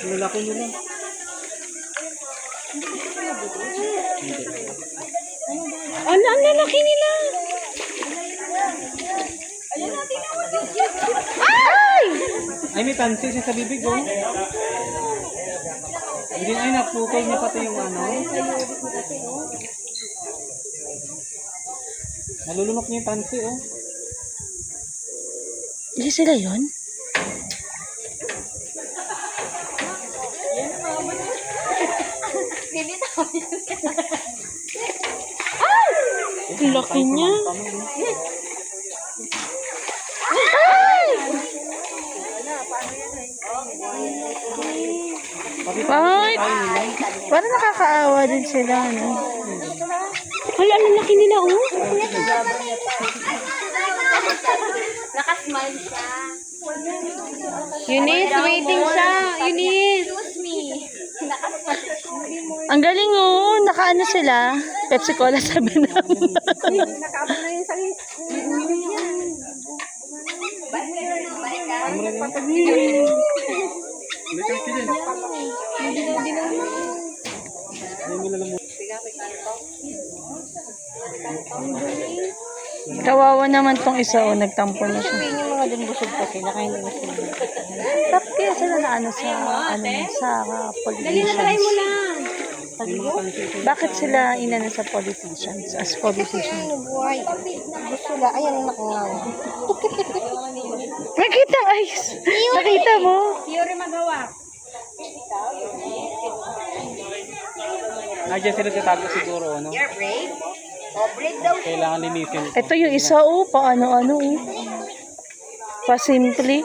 Lalaki nila. Ano, ang lalaki nila. Ay! Ay, may tansi siya sa bibig, oh. Hindi, ay, naputol niya pati yung ano. Nalulunok niya yung tansi, oh. Hindi sila yun? Ang laki niya. Ay! Ay! Parang nakakaawa din sila, no? Hala, ang laki nila, oh. Nakasmile siya. Eunice, waiting siya. Eunice. Excuse me. Ang galing, oh. Nakaano sila? Pepsi Cola 7 up. Nakaabot na yung salis. Kawawa naman tong isa, oh. Nagtampo na siya. Sabihin yung mga din busog kasi nakahinda na sila. Tapos kaya sila na ano sa politicians. Bakit sila inano sa politicians? As politicians. Buhay. Gusto la. Ayan ang nakangaw. Nakita ang eyes. Nakita mo? Yuri magawa. Nandiyan sila tatago siguro, ano? Your break? Oh, break daw. Kailangan linisin. Ito yung isa, oh. Paano-ano, oh. Pasimple.